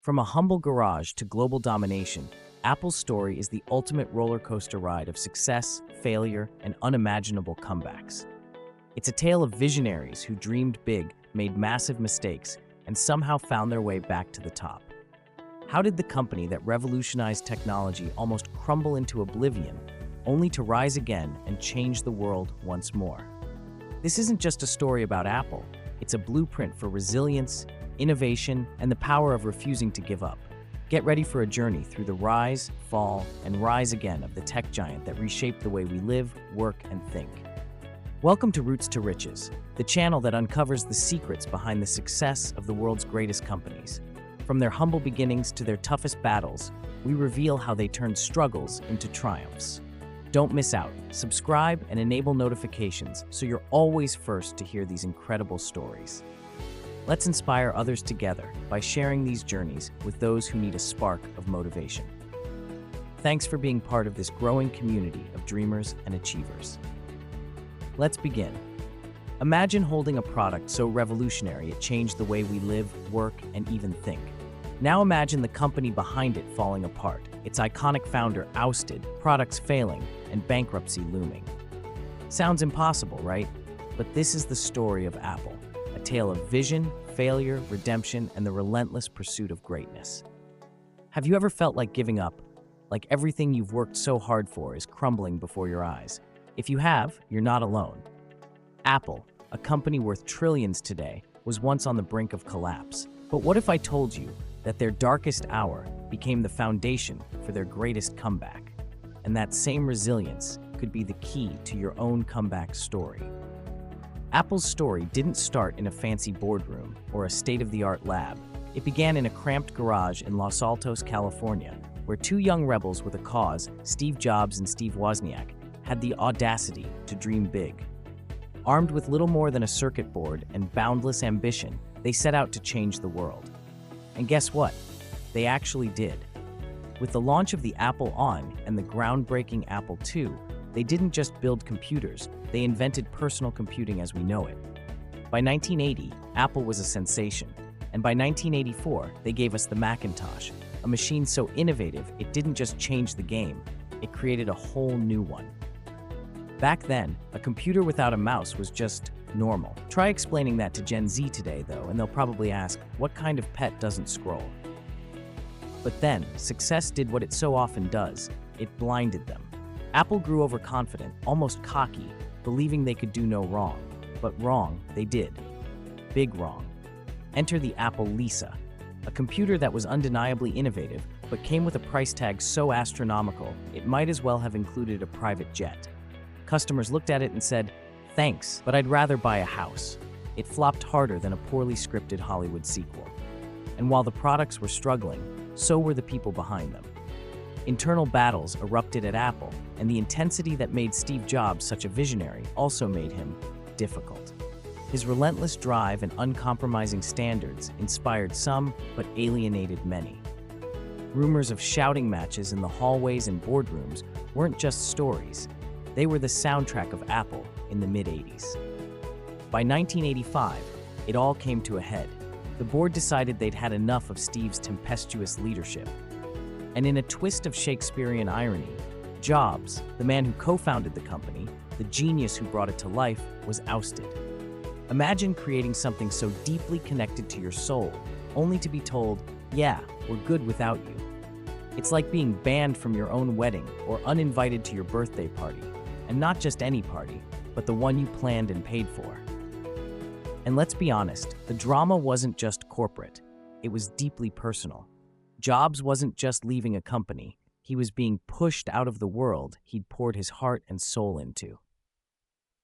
From a humble garage to global domination, Apple's story is the ultimate roller coaster ride of success, failure, and unimaginable comebacks. It's a tale of visionaries who dreamed big, made massive mistakes, and somehow found their way back to the top. How did the company that revolutionized technology almost crumble into oblivion, only to rise again and change the world once more? This isn't just a story about Apple, it's a blueprint for resilience, innovation, and the power of refusing to give up. Get ready for a journey through the rise, fall, and rise again of the tech giant that reshaped the way we live, work, and think. Welcome to Roots to Riches, the channel that uncovers the secrets behind the success of the world's greatest companies. From their humble beginnings to their toughest battles, we reveal how they turned struggles into triumphs. Don't miss out. Subscribe and enable notifications so you're always first to hear these incredible stories. Let's inspire others together by sharing these journeys with those who need a spark of motivation. Thanks for being part of this growing community of dreamers and achievers. Let's begin. Imagine holding a product so revolutionary it changed the way we live, work, and even think. Now imagine the company behind it falling apart, its iconic founder ousted, products failing, and bankruptcy looming. Sounds impossible, right? But this is the story of Apple, a tale of vision, failure, redemption, and the relentless pursuit of greatness. Have you ever felt like giving up? Like everything you've worked so hard for is crumbling before your eyes? If you have, you're not alone. Apple, a company worth trillions today, was once on the brink of collapse. But what if I told you that their darkest hour became the foundation for their greatest comeback? And that same resilience could be the key to your own comeback story. Apple's story didn't start in a fancy boardroom or a state-of-the-art lab. It began in a cramped garage in Los Altos, California, where two young rebels with a cause, Steve Jobs and Steve Wozniak, had the audacity to dream big. Armed with little more than a circuit board and boundless ambition, they set out to change the world. And guess what? They actually did. With the launch of the Apple I and the groundbreaking Apple II, they didn't just build computers, they invented personal computing as we know it. By 1980, Apple was a sensation, and by 1984, they gave us the Macintosh, a machine so innovative it didn't just change the game, it created a whole new one. Back then, a computer without a mouse was just normal. Try explaining that to Gen Z today, though, and they'll probably ask, what kind of pet doesn't scroll? But then, success did what it so often does. It blinded them. Apple grew overconfident, almost cocky, believing they could do no wrong. But wrong, they did. Big wrong. Enter the Apple Lisa, a computer that was undeniably innovative, but came with a price tag so astronomical, it might as well have included a private jet. Customers looked at it and said, "Thanks, but I'd rather buy a house." It flopped harder than a poorly scripted Hollywood sequel. And while the products were struggling, so were the people behind them. Internal battles erupted at Apple, and the intensity that made Steve Jobs such a visionary also made him difficult. His relentless drive and uncompromising standards inspired some, but alienated many. Rumors of shouting matches in the hallways and boardrooms weren't just stories. They were the soundtrack of Apple in the mid-80s. By 1985, it all came to a head. The board decided they'd had enough of Steve's tempestuous leadership. And in a twist of Shakespearean irony, Jobs, the man who co-founded the company, the genius who brought it to life, was ousted. Imagine creating something so deeply connected to your soul, only to be told, yeah, we're good without you. It's like being banned from your own wedding or uninvited to your birthday party. And not just any party, but the one you planned and paid for. And let's be honest, the drama wasn't just corporate. It was deeply personal. Jobs wasn't just leaving a company. He was being pushed out of the world he'd poured his heart and soul into.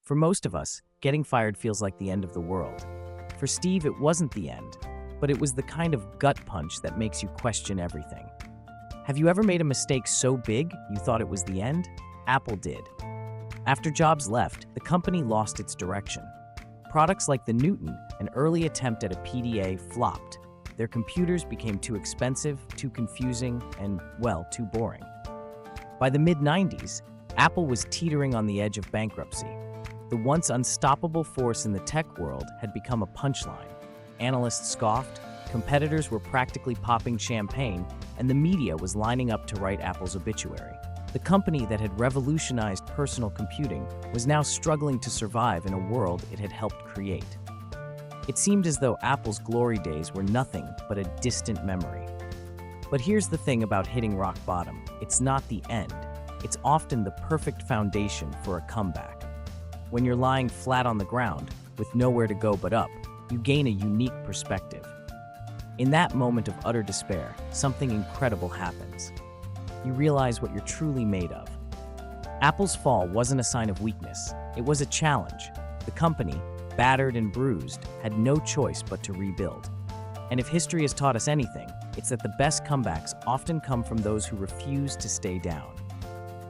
For most of us, getting fired feels like the end of the world. For Steve, it wasn't the end, but it was the kind of gut punch that makes you question everything. Have you ever made a mistake so big you thought it was the end? Apple did. After Jobs left, the company lost its direction. Products like the Newton, an early attempt at a PDA, flopped. Their computers became too expensive, too confusing, and, well, too boring. By the mid-90s, Apple was teetering on the edge of bankruptcy. The once unstoppable force in the tech world had become a punchline. Analysts scoffed, Competitors were practically popping champagne, and the media was lining up to write Apple's obituary. The company that had revolutionized personal computing was now struggling to survive in a world it had helped create. It seemed as though Apple's glory days were nothing but a distant memory. But here's the thing about hitting rock bottom: it's not the end. It's often the perfect foundation for a comeback. When you're lying flat on the ground, with nowhere to go but up, you gain a unique perspective. In that moment of utter despair, something incredible happens. You realize what you're truly made of. Apple's fall wasn't a sign of weakness, it was a challenge. The company, battered and bruised, had no choice but to rebuild. And if history has taught us anything, it's that the best comebacks often come from those who refuse to stay down.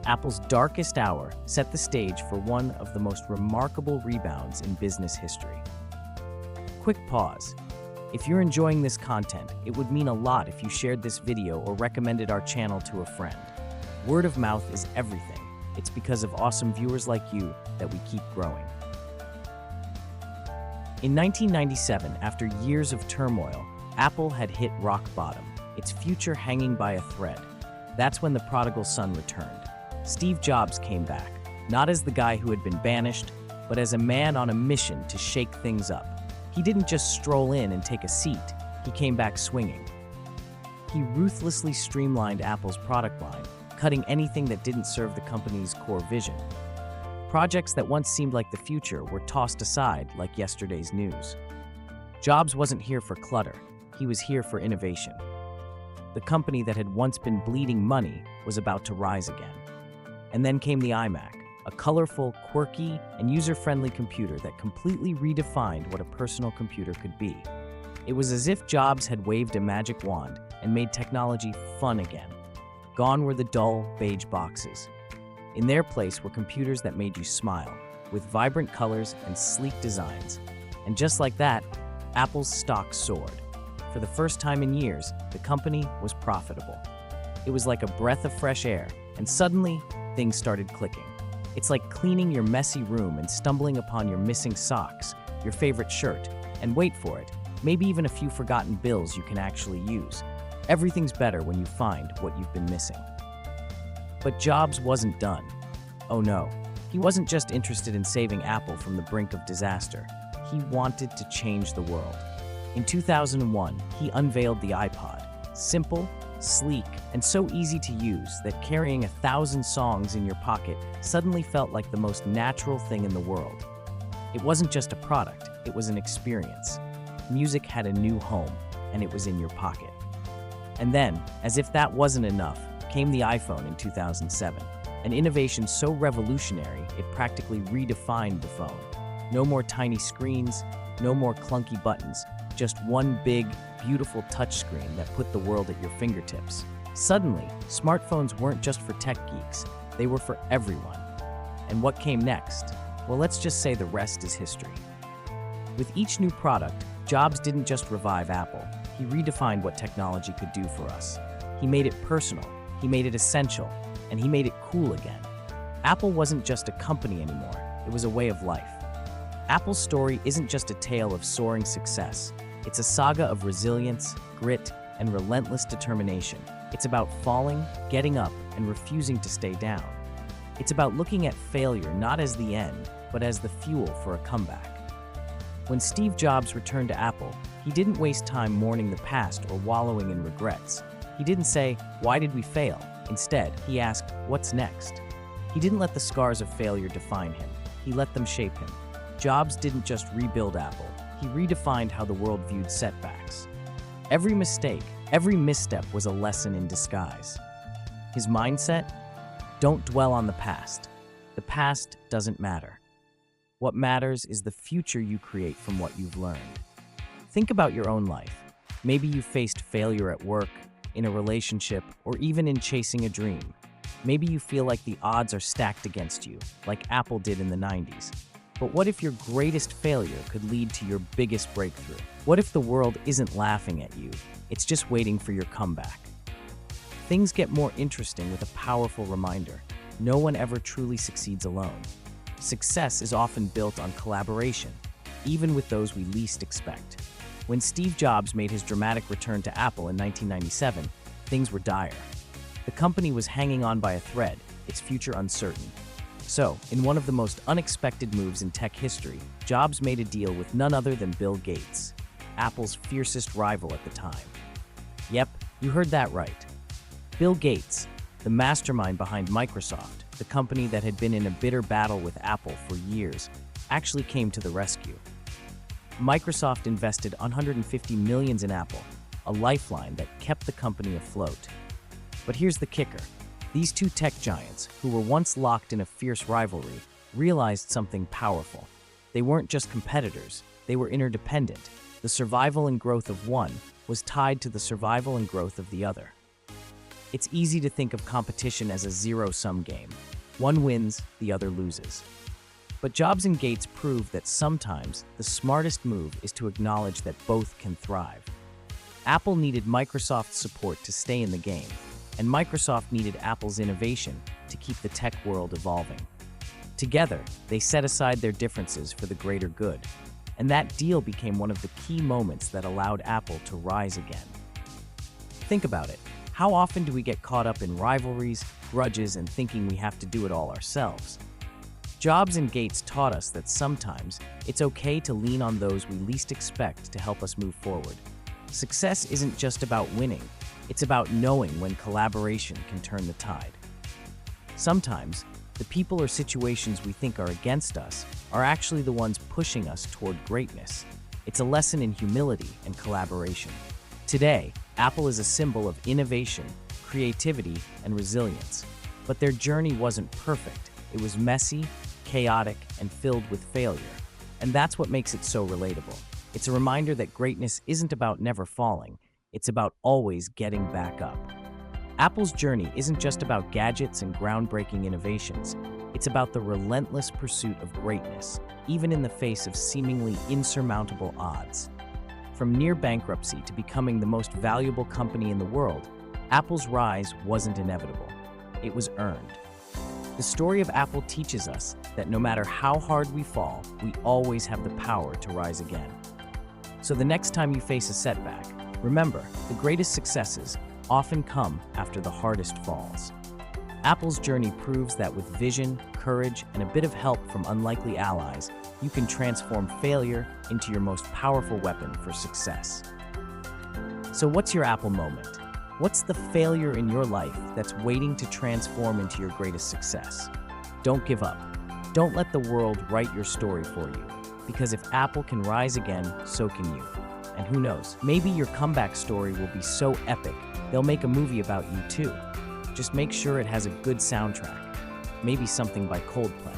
Apple's darkest hour set the stage for one of the most remarkable rebounds in business history. Quick pause. If you're enjoying this content, it would mean a lot if you shared this video or recommended our channel to a friend. Word of mouth is everything. It's because of awesome viewers like you that we keep growing. In 1997, after years of turmoil, Apple had hit rock bottom, its future hanging by a thread. That's when the prodigal son returned. Steve Jobs came back, not as the guy who had been banished, but as a man on a mission to shake things up. He didn't just stroll in and take a seat, he came back swinging. He ruthlessly streamlined Apple's product line, cutting anything that didn't serve the company's core vision. Projects that once seemed like the future were tossed aside like yesterday's news. Jobs wasn't here for clutter, he was here for innovation. The company that had once been bleeding money was about to rise again. And then came the iMac, a colorful, quirky, and user-friendly computer that completely redefined what a personal computer could be. It was as if Jobs had waved a magic wand and made technology fun again. Gone were the dull, beige boxes. In their place were computers that made you smile, with vibrant colors and sleek designs. And just like that, Apple's stock soared. For the first time in years, the company was profitable. It was like a breath of fresh air, and suddenly, things started clicking. It's like cleaning your messy room and stumbling upon your missing socks, your favorite shirt, and wait for it, maybe even a few forgotten bills you can actually use. Everything's better when you find what you've been missing. But Jobs wasn't done. Oh no, he wasn't just interested in saving Apple from the brink of disaster. He wanted to change the world. In 2001, he unveiled the iPod. Simple, sleek, and so easy to use that carrying 1,000 songs in your pocket suddenly felt like the most natural thing in the world. It wasn't just a product, it was an experience. Music had a new home, and it was in your pocket. And then, as if that wasn't enough, came the iPhone in 2007, an innovation so revolutionary it practically redefined the phone. No more tiny screens, no more clunky buttons, just one big, beautiful touchscreen that put the world at your fingertips. Suddenly, smartphones weren't just for tech geeks, they were for everyone. And what came next? Well, let's just say the rest is history. With each new product, Jobs didn't just revive Apple, he redefined what technology could do for us. He made it personal, he made it essential, and he made it cool again. Apple wasn't just a company anymore, it was a way of life. Apple's story isn't just a tale of soaring success. It's a saga of resilience, grit, and relentless determination. It's about falling, getting up, and refusing to stay down. It's about looking at failure not as the end, but as the fuel for a comeback. When Steve Jobs returned to Apple, he didn't waste time mourning the past or wallowing in regrets. He didn't say, "Why did we fail?" Instead, he asked, "What's next?" He didn't let the scars of failure define him. He let them shape him. Jobs didn't just rebuild Apple, he redefined how the world viewed setbacks. Every mistake, every misstep was a lesson in disguise. His mindset? Don't dwell on the past. The past doesn't matter. What matters is the future you create from what you've learned. Think about your own life. Maybe you faced failure at work, in a relationship, or even in chasing a dream. Maybe you feel like the odds are stacked against you, like Apple did in the 90s. But what if your greatest failure could lead to your biggest breakthrough? What if the world isn't laughing at you, it's just waiting for your comeback? Things get more interesting with a powerful reminder. No one ever truly succeeds alone. Success is often built on collaboration, even with those we least expect. When Steve Jobs made his dramatic return to Apple in 1997, things were dire. The company was hanging on by a thread, its future uncertain. So, in one of the most unexpected moves in tech history, Jobs made a deal with none other than Bill Gates, Apple's fiercest rival at the time. Yep, you heard that right. Bill Gates, the mastermind behind Microsoft, the company that had been in a bitter battle with Apple for years, actually came to the rescue. Microsoft invested $150 million in Apple, a lifeline that kept the company afloat. But here's the kicker. These two tech giants, who were once locked in a fierce rivalry, realized something powerful. They weren't just competitors, they were interdependent. The survival and growth of one was tied to the survival and growth of the other. It's easy to think of competition as a zero-sum game. One wins, the other loses. But Jobs and Gates proved that sometimes the smartest move is to acknowledge that both can thrive. Apple needed Microsoft's support to stay in the game, and Microsoft needed Apple's innovation to keep the tech world evolving. Together, they set aside their differences for the greater good, and that deal became one of the key moments that allowed Apple to rise again. Think about it. How often do we get caught up in rivalries, grudges, and thinking we have to do it all ourselves? Jobs and Gates taught us that sometimes it's okay to lean on those we least expect to help us move forward. Success isn't just about winning, it's about knowing when collaboration can turn the tide. Sometimes, the people or situations we think are against us are actually the ones pushing us toward greatness. It's a lesson in humility and collaboration. Today, Apple is a symbol of innovation, creativity, and resilience. But their journey wasn't perfect. It was messy, chaotic, and filled with failure. And that's what makes it so relatable. It's a reminder that greatness isn't about never falling, it's about always getting back up. Apple's journey isn't just about gadgets and groundbreaking innovations. It's about the relentless pursuit of greatness, even in the face of seemingly insurmountable odds. From near bankruptcy to becoming the most valuable company in the world, Apple's rise wasn't inevitable. It was earned. The story of Apple teaches us that no matter how hard we fall, we always have the power to rise again. So the next time you face a setback, remember, the greatest successes often come after the hardest falls. Apple's journey proves that with vision, courage, and a bit of help from unlikely allies, you can transform failure into your most powerful weapon for success. So what's your Apple moment? What's the failure in your life that's waiting to transform into your greatest success? Don't give up. Don't let the world write your story for you, because if Apple can rise again, so can you. And who knows, maybe your comeback story will be so epic, they'll make a movie about you too. Just make sure it has a good soundtrack, maybe something by Coldplay.